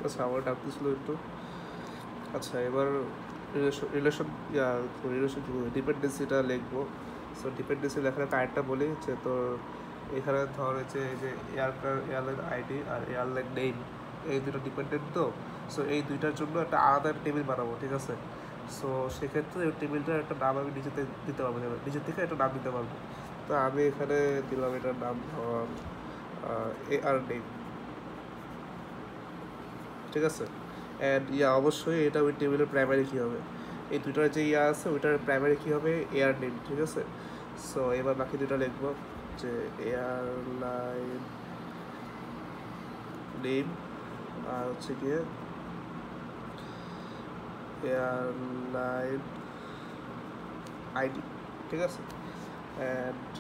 আচ্ছা আমার ডাকতেছিল একটু। আচ্ছা এবার রিলেশন রিলেশন ডিপেন্ডেন্সিটা লিখবো। সো ডিপেন্ডেন্সি লেখার আরেকটা বলি যে তোর এখানে ধর হচ্ছে এই যে এয়ারলাইন আইডি আর এয়ারলাইন নেম, এই দুটো ডিপেন্ডেন্ট তো। সো এই দুইটার জন্য একটা আলাদা টেবিল বানাবো, ঠিক আছে। সো সেক্ষেত্রে ওই টেবিলটার একটা নাম আমি নিজেতে দিতে পারবো, নিজের থেকে একটা নাম দিতে পারবো। তো আমি এখানে দিলাম এটার নাম ধর এ আর নেম, ঠিক আছে। অ্যান্ড অবশ্যই এটা ওই টেবিলের প্রাইমারি কী হবে, এই দুটার যে আছে ওইটার প্রাইমারি কী হবে এয়ার নেম, ঠিক আছে। সো এবার বাকি দুটা লিখবো যে এয়ারলাইন নেম আর হচ্ছে গিয়ে এয়ারলাইন আইডি, ঠিক আছে। অ্যান্ড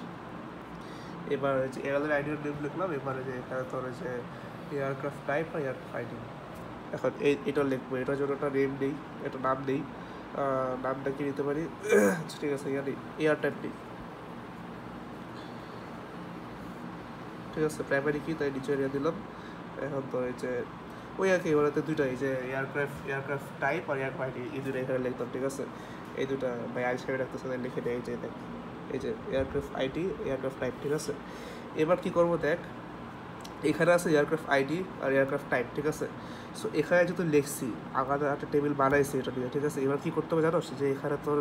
এবার যে এয়ারলাইন আইডির নেম লিখলাম, এবারে যে এখানে তোর যে এয়ারক্রাফট টাইপ আর এয়ারক্রাফট আইডি, এখন এটা লিখবো, এটার জন্য একটা নেম নেই, একটা নাম নেই। নামটা কি নিতে পারি, ঠিক আছে এয়ার টাইপ নেই, ঠিক আছে। প্রাইমারি কি তাই নিচে এরিয়া দিলাম। এখন তো এই যে ওই আর কি ওরাতে দুইটাই যে এয়ারক্রাফট টাইপ আর এয়ারক্রাফট আইডি, এই দুটো এখানে লিখতাম, ঠিক আছে। এই দুটা ভাই আইস করে রাখতেছে, লিখে দেয় এই যে দেখ, এই যে এয়ারক্রাফট আইডি এয়ারক্রাফট টাইপ, ঠিক আছে। এবার কি করবো দেখ, এখানে আছে এয়ারক্রাফট আইডি আর এয়ারক্রাফট টাইপ, ঠিক আছে। সো এখানে যেহেতু লিখছি, আলাদা একটা টেবিল বানাইছি এটা দিয়ে, ঠিক আছে। এবার কী করতে হবে জানোস, যে এখানে তোর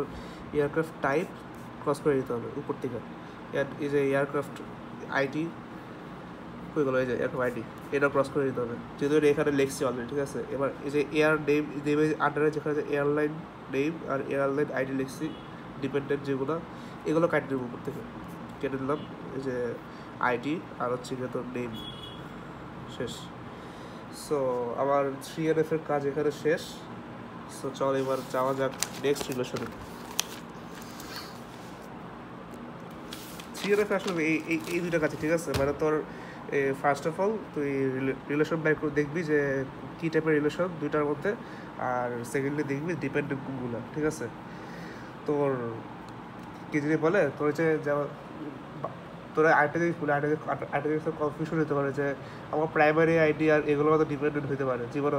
এয়ারক্রাফট টাইপ ক্রস করে দিতে হবে উপর থেকে, এই যে এয়ারক্রাফট আইডি হয়ে গেলো, এই যে এয়ারক্রাফট আইডি এটা ক্রস করে দিতে হবে, যেহেতু এটা এখানে লিখছি অলরেডি, ঠিক আছে। এবার এই যে এয়ার নেম নেমের আন্ডারে যেখানে যে এয়ারলাইন নেম আর এয়ারলাইন আইডি লিখছি ডিপেন্ডেন্ট যেগুলো, এগুলো কাটে দেবো উপর থেকে, কেটে দিলাম। এই যে আইডি আর হচ্ছে গিয়ে তোর নেম শেষ। সো আমার 3NF এর কাজ এখানে শেষ। সো চল এবার যাওয়া যাক নেক্সট রিলেশনে। 3NF আসলে এই দুইটা কাছে, ঠিক আছে। মানে তোর ফার্স্ট অফ অল তুই রিলেশন বাই দেখবি যে কী টাইপের রিলেশন দুইটার মধ্যে, আর সেকেন্ডলি দেখবি ডিপেন্ডেন্ট কোনগুলো, ঠিক আছে। তোর কি যদি বলে তোর হচ্ছে যেমন তোরা আরেকটা জিনিস বলে আরেকটা জিনিস কনফিউশন হতে পারে যে আমার প্রাইমারি আইডি আর এগুলোর মতো ডিপেন্ডেন্ট হতে পারে, জীবনে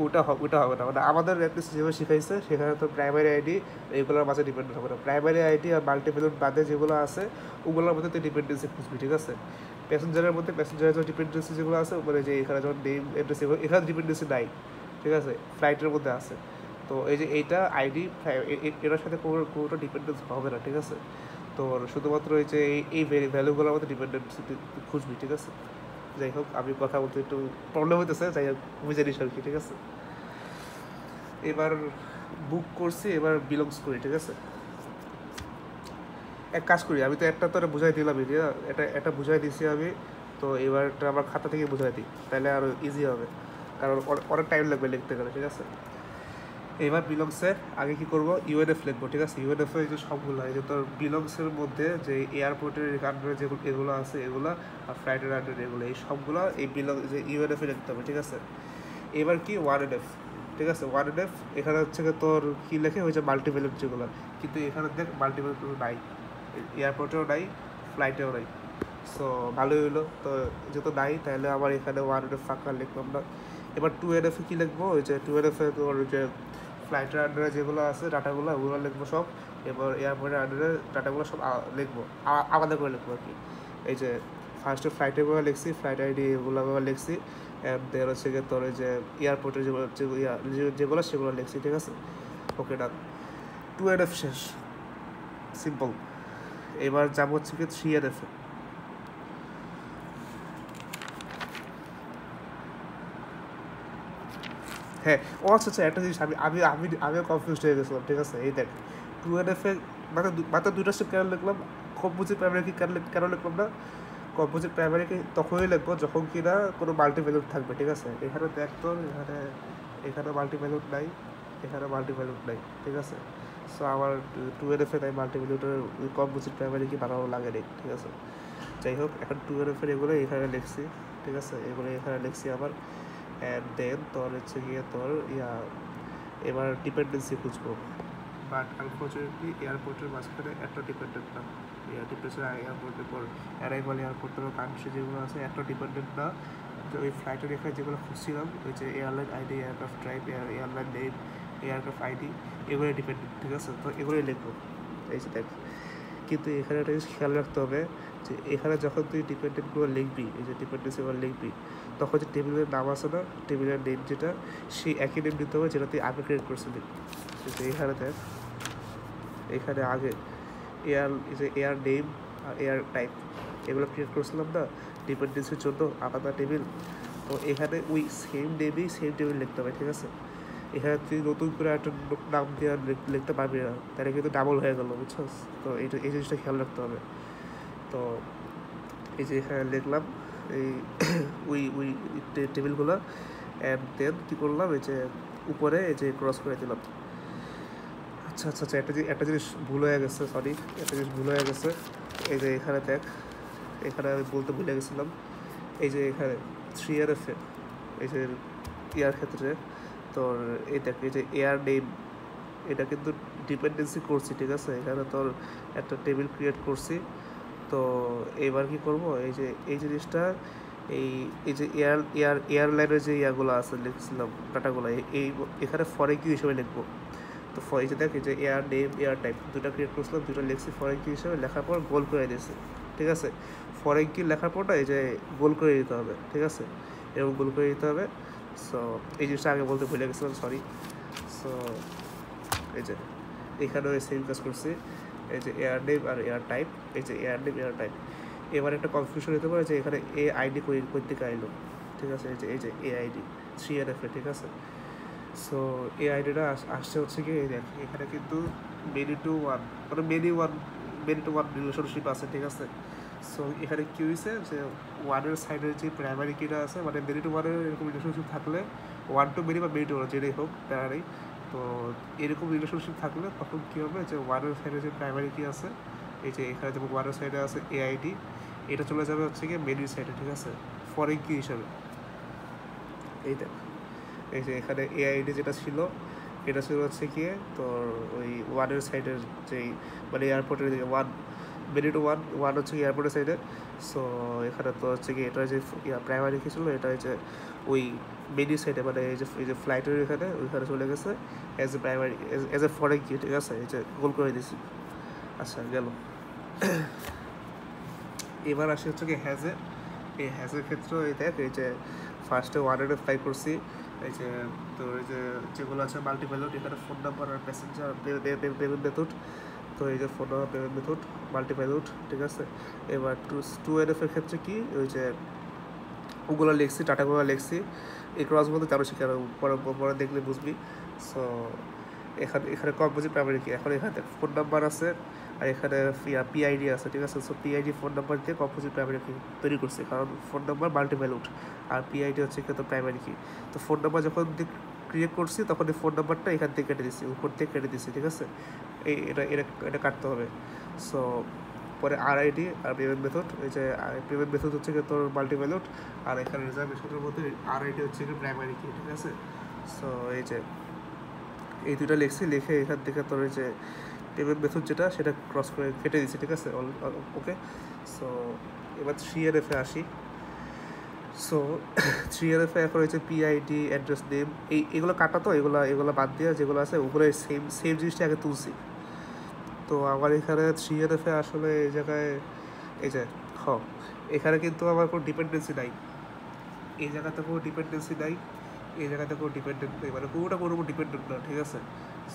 ওটা হবে না। মানে আমাদের অ্যাটলিস্ট যেভাবে শিখাইছে সেখানে তো প্রাইমারি আইডি এগুলোর মাঝে ডিপেন্ডেন্ট হবে না। প্রাইমারি আইডি আর মাল্টিপ্যালেট বাদে যেগুলো আছে ওগুলোর মধ্যে তুই ডিপেন্ডেন্সি খুঁজবি, ঠিক আছে। প্যাসেঞ্জারের মধ্যে প্যাসেঞ্জারের যে ডিপেন্ডেন্সি যেগুলো আছে, মানে যে এখানে যেমন নেম অ্যাড্রেস এখানে ডিপেন্ডেন্সি নাই, ঠিক আছে, ফ্লাইটের মধ্যে আছে। তো এই যে এইটা আইডি এটার সাথে কোনোটা ডিপেন্ডেন্স হবে না, ঠিক আছে। তোর শুধুমাত্র এই যে এই ভ্যালুগুলোর মধ্যে ডিপেন্ডেন্সি খুঁজবি, ঠিক আছে। যাই হোক আমি কথা বলতে একটু প্রবলেম হইতেছে, যাই হোক বুঝে জানিস আর কি, ঠিক আছে। এবার বুক করছি, এবার বিলংস করি, ঠিক আছে। এক কাজ করি, আমি তো একটা তোরা বুঝাই দিলাম, এটা বুঝাই দিছি আমি। তো এবার আমার খাতা থেকে বুঝাই দিই, তাহলে আরও ইজি হবে, কারণ অনেক টাইম লাগবে লিখতে গেলে, ঠিক আছে। এবার বিলংসে আগে কী করবো, ইউএনএফ লিখবো, ঠিক আছে। ইউএনএফ এই যে সবগুলো, এই যে তোর বিলংসের মধ্যে যে এয়ারপোর্টের আন্ডারে যেগুলো এগুলো আছে এগুলো, আর ফ্লাইটের আন্ডারে এগুলো, এই সবগুলো এই যে ইউএনএফে লিখতে হবে, ঠিক আছে। এবার কি 1NF, ঠিক আছে। 1NF এখানে হচ্ছে তোর কী লেখে ওই যে মাল্টিভ্যালুট যেগুলো, কিন্তু এখানে দেখ মাল্টিভ্যালুট নাই, এয়ারপোর্টেও নাই, ফ্লাইটেও নাই। সো ভালোই হলো, তো যেহেতু নাই তাহলে আমার এখানে 1NF ফাঁকা লিখলাম না। এবার 2NF কী লিখবো, ওই যে 2NF তোর যে ফ্লাইটের আন্ডারে যেগুলো আছে ডাটাগুলো ওগুলো লিখবো সব। এবার এয়ারপোর্টের আন্ডারে ডাটাগুলো সব লিখবো, আলাদা করে লিখবো আর কি। এই যে ফার্স্টে ফ্লাইটেরগুলো লিখছি, ফ্লাইট আইডি এগুলো লিখছি, অ্যান্ড দেন হচ্ছে গিয়ে তোর এই যে এয়ারপোর্টের যেগুলো সেগুলো লিখছি, ঠিক আছে। ওকে ডান, 2NF শেষ, সিম্পল। এবার যাবো হচ্ছে কি 3NF এ। হ্যাঁ, ও আচ্ছা আচ্ছা, একটা জিনিস আমিও কনফিউজ হয়ে গেছিলাম, ঠিক আছে। এই দেখ 2NF এ মাত্র দুইটা স্টেপ কেন লিখলাম, কম্পোজিট প্রাইমারি কি কেন লিখলাম না। কম্পোজিট প্রাইমারিকে তখনই লিখবো যখন কি না কোনো মাল্টিভ্যালুট থাকবে, ঠিক আছে। এখানে দেখ তোর এখানে মাল্টিভ্যালুট নাই, এখানে মাল্টিভ্যালুট নাই, ঠিক আছে। সো আমার 2NF তাই মাল্টিভ্যালুটের কম্পোজিট প্রাইমারি কি বানানো লাগে নেই, ঠিক আছে। যাই হোক এখন 2NF এগুলো এখানে লিখছি, ঠিক আছে, এগুলো এখানে লিখছি আবার। অ্যান্ড দেন তোর হচ্ছে গিয়ে তোর এবার ডিপেন্ডেন্সি খুঁজবো, বাট আনফর্চুনেটলি এয়ারপোর্টের মাঝখানে একটা ডিপেন্ডেন্ট না। এয়ারপোর্টের পর অ্যারাইভাল এয়ারপোর্টের কান্ট্রি যেগুলো আছে একটা ডিপেন্ডেন্ট না, ওই ফ্লাইটের এখানে যেগুলো খুঁজছিলাম ওই যে airline ID, aircraft type, airline name, aircraft ID, এগুলোই ডিপেন্ডেন্ট, ঠিক আছে? তো এগুলোই লিখবো। এই যে দেখ, কিন্তু এখানে একটা জিনিস খেয়াল রাখতে হবে যে এখানে যখন তুই ডিপেন্ডেন্টগুলো লিখবি, এই যে ডিপেন্ডেন্সিগুলো লিখবি, তখন যে টেবিলের নাম আছে না, টেবিলের নেম যেটা, সেই একই নেম দিতে হবে যেটা তুই আগে ক্রিয়েট করছিলি। এখানে দেখ, এখানে আগে এয়ার নেম আর এয়ার টাইপ এগুলো ক্রিয়েট করছিলাম না ডিপেন্ডেন্সির জন্য আলাদা টেবিল। তো এখানে ওই সেম নেমেই সেম টেবিল লিখতে হবে, ঠিক আছে? এখানে তুই নতুন করে একটা নাম দিয়ে লিখতে পারবি না, তাহলে কিন্তু ডাবল হয়ে গেলো, বুঝছস? তো এই জিনিসটা খেয়াল রাখতে হবে। তো এই যে এখানে লিখলাম এই ওই টেবিলগুলো, অ্যান্ড দেন কী করলাম, এই যে উপরে এই যে ক্রস করে দিলাম। আচ্ছা আচ্ছা আচ্ছা, একটা জিনিস ভুল হয়ে গেছে, সরি, একটা জিনিস ভুল হয়ে গেছে। এই যে এখানে দেখ, এখানে আমি বলতে ভুলে গেছিলাম, এই যে এখানে 3RF এই যে ইয়ার ক্ষেত্রে তোর এই দেখ, এই যে এয়ার নেম, এটা কিন্তু ডিপেন্ডেন্সি করছি, ঠিক আছে? এখানে তোর একটা টেবিল ক্রিয়েট করছি। তো এবার কি করব, এই জিনিসটা এই যে এয়ারলাইনের যে ইয়াগুলো আছে লিখছিলাম ডাটাগুলো, এখানে ফরেন কিউ হিসেবে লিখবো। তো এই যে দেখ, এই যে এয়ার নেম, এয়ার টাইপ দুটো ক্রিয়েট করছিলাম, দুটো লিখছি ফরেন কিউ হিসেবে, লেখার পর গোল করে দিয়েছি, ঠিক আছে? ফরেন কিউ লেখার পরটা এই যে গোল করে দিতে হবে, ঠিক আছে? এরকম গোল করে দিতে হবে। সো এই জিনিসটা আগে বলতে ভুলে গেছিলাম, সরি। সো এই যে এখানেও সেম কাজ করছি, এই যে এয়ার নেম আর এয়ার টাইপ, এই যে এয়ার নেম এয়ার টাইপ। এবার একটা কনফিউশন হতে পারে যে এখানে এ আইডি কই থেকে আইলো, ঠিক আছে? এই যে এ আইডি 3RF, ঠিক আছে? সো এই আইডিটা আসছে হচ্ছে কি, এই দেখ এখানে কিন্তু মেনি টু ওয়ান রিলেশনশিপ আছে, ঠিক আছে? সো এখানে কি হয়েছে যে ওয়ানের সাইডের যে প্রাইমারি কিটা আছে, মানে মেনি টু ওয়ানের এরকম রিলেশনশিপ থাকলে, 1 to মেনি বা মেনি টু ওয়ান যেটাই হোক তারা নেই। তো এরকম রিলেশনশিপ থাকলে তখন কী হবে, যে ওয়ানের সাইডে যে প্রাইমারি কি আছে, এই যে এখানে যেমন ওয়ানের সাইডে আছে এআইডি, এটা চলে যাবে হচ্ছে গিয়ে মেনির সাইডে, ঠিক আছে? ফরেন কি হিসাবে এই দেখ, এই যে এখানে এআইডি যেটা ছিল, এটা ছিল হচ্ছে গিয়ে তোর ওই ওয়ানের সাইডের যেই, মানে এয়ারপোর্টের দিকে মেনি টু ওয়ান হচ্ছে কি এয়ারপোর্টের সাইডে। সো এখানে তো হচ্ছে কি এটা যে প্রাইমারি কি ছিল, এটা হচ্ছে ওই মেনি সাইডে, মানে এই যে ফ্লাইটের ওইখানে চলে গেছে as a primary, as a foreign কি, ঠিক আছে? এই যে গোল করে দিয়েছি। আচ্ছা গেল। এবার আসি হচ্ছে কি হ্যাজে। এই হ্যাজের ক্ষেত্রে এই দেখ, এই যে ফার্স্টে 100 ফ্লাই করছি, এই যে তোর এই যে যেগুলো আছে মাল্টিভ্যালুড, এখানে ফোন নাম্বার আর প্যাসেঞ্জার পেমেন্ট মেথড। তো এই যে ফোন নাম্বার পেমেন্ট মেথড মাল্টিভ্যালুড, ঠিক আছে? এবার 2NF এর ক্ষেত্রে কি, ওই যে ওগুলো লিখছি, ডাটাগুলো লিখছি। এই ক্রস বলতে জানো সে কেন, পরে দেখলে বুঝবি। সো এখানে কম্পোজিট প্রাইমারি কি, এখন এখানে ফোন নাম্বার আছে আর এখানে পিআইডি আছে, ঠিক আছে? সো পিআইডি ফোন নাম্বার দিয়ে কম্পোজিট প্রাইমারি কি তৈরি করছি, কারণ ফোন নাম্বার মাল্টিভ্যালুড আর পিআইডি হচ্ছে কিন্তু প্রাইমারি কি। তো ফোন নাম্বার যখন ক্রিয়েট করছি তখন এই ফোন নাম্বারটা এখান থেকে কেটে দিচ্ছি, উপর থেকে কেটে দিচ্ছি, ঠিক আছে? এটা কাটতে হবে। সো পরে আরআইডি আর পেমেন্ট মেথড, এই যে পেমেন্ট মেথড হচ্ছে কি তোর মাল্টিভ্যালুড, আর এখানে রিজার্ভেশনের মধ্যে আরআইডি হচ্ছে কি প্রাইমারি কি, ঠিক আছে? সো এই যে এই দুটো লিখছি, লিখে এখান থেকে তোর এই যে পেমেন্ট মেথড যেটা, সেটা ক্রস করে কেটে দিচ্ছি, ঠিক আছে? ওকে। সো এবার 3RF আসি। সো 3RF এখন হচ্ছে পিআইডি, অ্যাড্রেস নেম, এগুলো কাটা, তো এগুলো বাদ দিয়ে যেগুলো আছে ওগুলো সেম জিনিসটা আগে তুলছি। তো আমার এখানে 3RF আসলে এই জায়গায়, এই যে এখানে কিন্তু আমার কোনো ডিপেন্ডেন্সি নাই, এই জায়গাতে কোনো ডিপেন্ডেন্সি নাই, এই জায়গাতে কোনো ডিপেন্ডেন্ট নেই, মানে পুরোটা কোনো ডিপেন্ডেন্ট না, ঠিক আছে?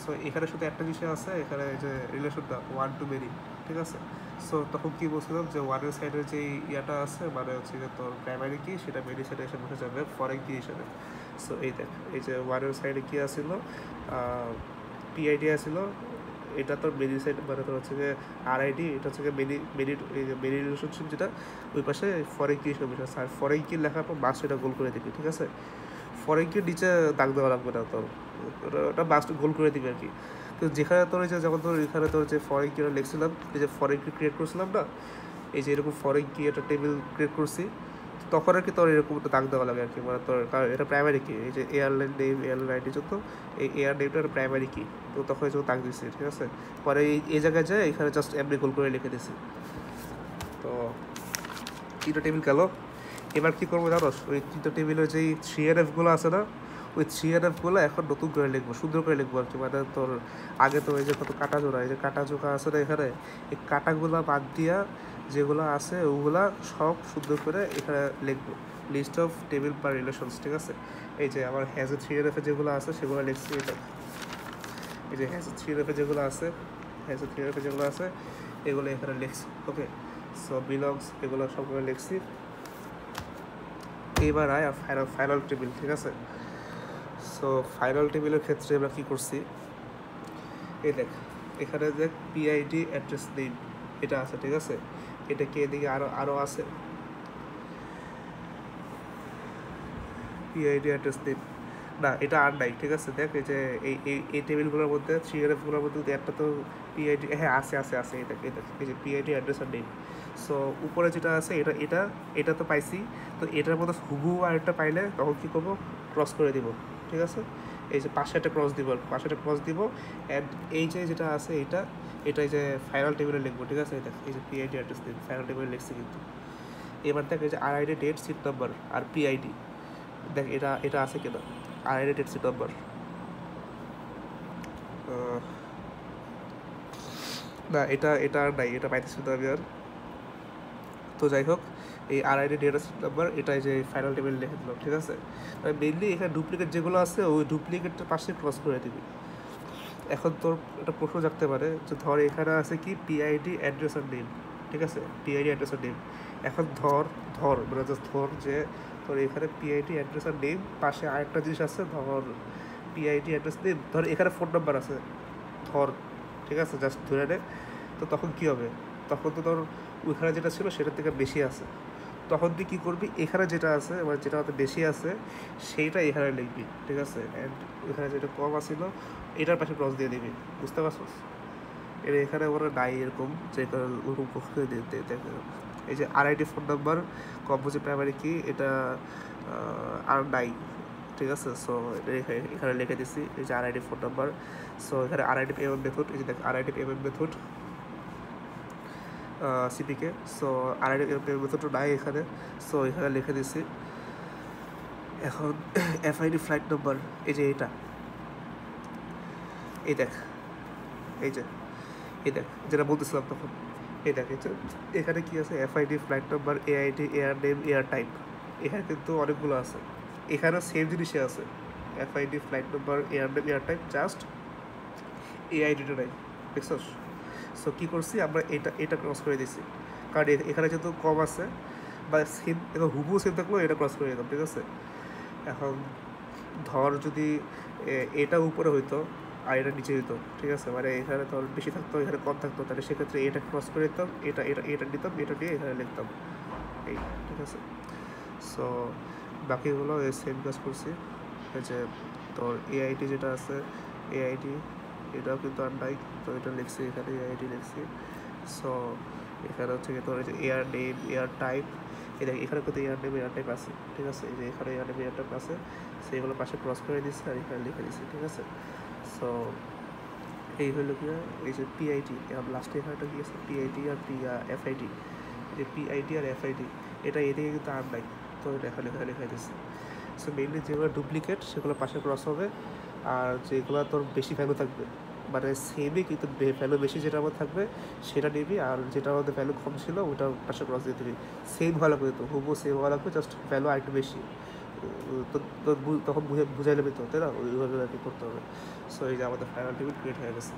সো এখানে শুধু একটা বিষয় আছে, এখানে যে রিলেশনটা 1 to many, ঠিক আছে? সো তখন কী বলছিলাম যে ওয়ানের সাইডের যে ইয়াটা আছে, মানে হচ্ছে যে তোর প্রাইমারি কি, সেটা মেনি সাইডে এসে বসে যাবে ফরেন কি হিসেবে। সো এই দেখ, এই যে ওয়ানের সাইডে কী আসছিলো, পিআইডি আসছিলো, এটা তোর মেনি সাইড, মানে তোর হচ্ছে যে আরআইডি, এটা হচ্ছে মেনি রিলেশনশিপ যেটা, ওই পাশে ফরেন কি হিসেবে বসে আছে। আর ফরেন কি লেখার পর বাস এটা গোল করে দিবি, ঠিক আছে? ফরেন কির নিচে দাগ দেওয়া লাগবে না তোর, ওটা বাস্ট গোল করে দিবি আর কি। তো যেখানে তোর এই যে যখন তোর এখানে তোর যে ফরেন কিটা লিখছিলাম, এই যে ফরেন কি ক্রিয়েট করছিলাম না, এই যে এরকম ফরেন কি একটা টেবিল ক্রিয়েট করছি, তখন আর কি তোর এরকম একটা দাগ দেওয়া লাগে আর কি, মানে তোর কারণ এটা প্রাইমারি কি, এই যে এয়ারলাইন নেম, এয়ারলাইন আইডি যত, এই এয়ার নেমটা একটা প্রাইমারি কি, তো তখন এই দাগ দিচ্ছি, ঠিক আছে? পরে এই জায়গায় যায় এখানে জাস্ট এমনি গোল করে লিখে দিছি। তো তিনটা টেবিল গেল। এবার কী করবো জানো, ওই তৃতীয় টেবিলের যেই 3NF-গুলো আছে না, ওই 3NF-গুলো এখন নতুন করে লিখবো, সুন্দর করে লিখবো আর কি। মানে তোর আগে তো এই যে কত কাটা জোড়া, এই যে কাটা জোড়া আছে না এখানে, এই কাটাগুলো বাদ দিয়া যেগুলো আছে ওগুলা সব সুন্দর করে এখানে লিখবো, লিস্ট অফ টেবিল বা রিলেশনস, ঠিক আছে। এই যে আমার হ্যাজ এ 3NF-এ যেগুলো আছে সেগুলো লিখছি, এটা এই যে হ্যাজ এ 3NF-এ যেগুলো আছে, হ্যাজ এ 3NF-এ যেগুলো আছে এগুলো এখানে লিখছি। ওকে, সো বিলংস এগুলো সবগুলো লিখছি। এবার আয় ফাইনাল টেবিল, ঠিক আছে। সো ফাইনাল টেবিলের ক্ষেত্রে আমরা কী করছি, এই দেখ এখানে দেখ পিআইডি অ্যাড্রেস নেম এটা আছে, ঠিক আছে। এটা কি এদিকে আরও আছে, পিআইডি অ্যাড্রেস নেম না, এটা আর নাই, ঠিক আছে। দেখ এই যে এই টেবিলগুলোর মধ্যে 3NF-গুলোর মধ্যে একটা তো পিআইডি, হ্যাঁ আছে আছে আছে, এটা এই যে পিআইডি অ্যাড্রেস আর নেম। সো উপরে যেটা আছে এটা এটা এটা তো পাইছি, তো এটার মধ্যে হুবহু আরেকটা পাইলে তখন কী করবো, ক্রস করে দিব, ঠিক আছে। এই যে পাশে একটা ক্রস দিব, পাশে একটা ক্রস দিব, অ্যান্ড এই যে যেটা আছে এটা এই যে ফাইনাল টেবিলে লিখবো, ঠিক আছে। এটা এই যে পিআইডি অ্যাড্রেস নেম ফাইনাল টেবিলে লিখছি কিন্তু। এবার দেখ এই যে আরআইডি ডেট সিট নাম্বার আর পিআইডি, দেখ এটা আছে কিনা, আরআইডি ডেট সিট নাম্বার না, এটা আর নাই, এটা পাইতেছি না আমি আর। তো যাই হোক, এই আরআইডি ডেটা সিট নাম্বার এটাই যে ফাইনাল টেবিল লিখে দিলাম, ঠিক আছে। মেনলি এখানে ডুপ্লিকেট যেগুলো আছে ওই ডুপ্লিকেটের পাশে ক্রস করে দিবি। এখন তোর একটা প্রশ্ন জাগতে পারে যে ধর এখানে আছে কি পিআইডি অ্যাড্রেস আর নেম, ঠিক আছে, পিআইডি অ্যাড্রেস আর নেম। এখন ধর মানে জাস্ট ধর যে তোর এখানে পিআইডি অ্যাড্রেস আর নেম, পাশে আরেকটা জিনিস আছে ধর পিআইডি অ্যাড্রেস নেম, ধর এখানে ফোন নাম্বার আছে ধর, ঠিক আছে, জাস্ট ধরে নে। তো তখন কী হবে, তখন তো তোর ওইখানে যেটা ছিল সেটার থেকে বেশি আছে, তখন তুই কী করবি, এখানে যেটা আছে মানে যেটা হয়তো বেশি আছে সেইটা এখানে লিখবি, ঠিক আছে। অ্যান্ড এখানে যেটা কম আছিল এটার পাশে ক্রস দিয়ে দিবি, বুঝতে পারছিস। এটা এখানে ওরা নাই এরকম যে ওরকম পক্ষে দিতে। এই যে আরআইডি ফোন নাম্বার কম্পোজিট প্রাইমারি কি এটা আর নাই, ঠিক আছে। সো এখানে লিখে দিছি এই যে আরআইডি ফোন নাম্বার। সো এখানে আরআইডি পেমেন্ট মেথড, এই যে দেখ আরআইডি পেমেন্ট মেথড সিপিকে। সো আরআইডি পেমেন্ট মেথডটা নাই এখানে, সো এখানে লিখে দিছি। এখন এফআইডি ফ্লাইট নাম্বার, এই যে এটা এই দেখ এই যে যেটা বলতেছিলাম তখন, এই দেখ এখানে কি আছে, FID flight number, AID, air name, air type, এখানে কিন্তু অনেকগুলো আছে। এখানেও সেম জিনিসই আছে, FID flight number, air name, air type, just এআইডিটা নাই, দেখছস। সো কী করছি আমরা, এটা ক্রস করে দিছি, কারণ এখানে যেহেতু কম আছে বা সেম এখন হুবহু সেম থাকলেও এটা ক্রস করে দিতাম, ঠিক আছে। এখন ধর যদি এটা উপরে হইতো আর এটা নিচে হইতো, ঠিক আছে, মানে এখানে তোর বেশি থাকতো এখানে কম থাকতো, তাহলে সেক্ষেত্রে এটা ক্রস করে দিতাম, এটা নিতাম, এটা নিয়ে এখানে লিখতাম, এই, ঠিক আছে। সো বাকিগুলো এই সেম কাজ করছি। যে তোর এআইডি যেটা আছে, এআইডি এটাও কিন্তু আর নাই, তো এটা লিখছি এখানে এআইডি লিখছি। সো এখানে হচ্ছে কি তোর এই যে এয়ার নেম, এয়ার টাইপ, এখানে কিন্তু এয়ার নেম, এয়ার টাইপ আছে, ঠিক আছে। এই যে এখানে এয়ার নেম, এয়ার টাইপ আছে, সেইগুলো পাশে ক্রস করে দিচ্ছি আর এখানে লিখে দিচ্ছি, ঠিক আছে। সো এই হলো কি এই যে পিআইডি, লাস্টে এখানেটা কি আছে পিআইডি আর এফআইডি, যে পিআইডি আর এফআইডি এটা এদিকে কিন্তু আর নাই, তো এটা এখানে লেখা দিচ্ছে। সো মেইনলি যেগুলো ডুপ্লিকেট সেগুলো পাশে ক্রস হবে, আর যেগুলো তোর বেশি ভ্যালু থাকবে মানে সেমই কিন্তু ভ্যালু বেশি যেটা আমার থাকবে সেটা নিবি, আর যেটা আমাদের ভ্যালু কম ছিল ওটা পাশে ক্রস দিয়ে দিবি। সেম ভালো করে তো হুবহু সেম ভালো লাগবে, জাস্ট ভ্যালু আরেকটু বেশি, তো তখন বুঝাই নেবে তো, তাই না, ওইভাবে আর কি করতে হবে। সো এই যে আমাদের ফাইনাল টেবিল ক্রিয়েট হয়ে গেছে।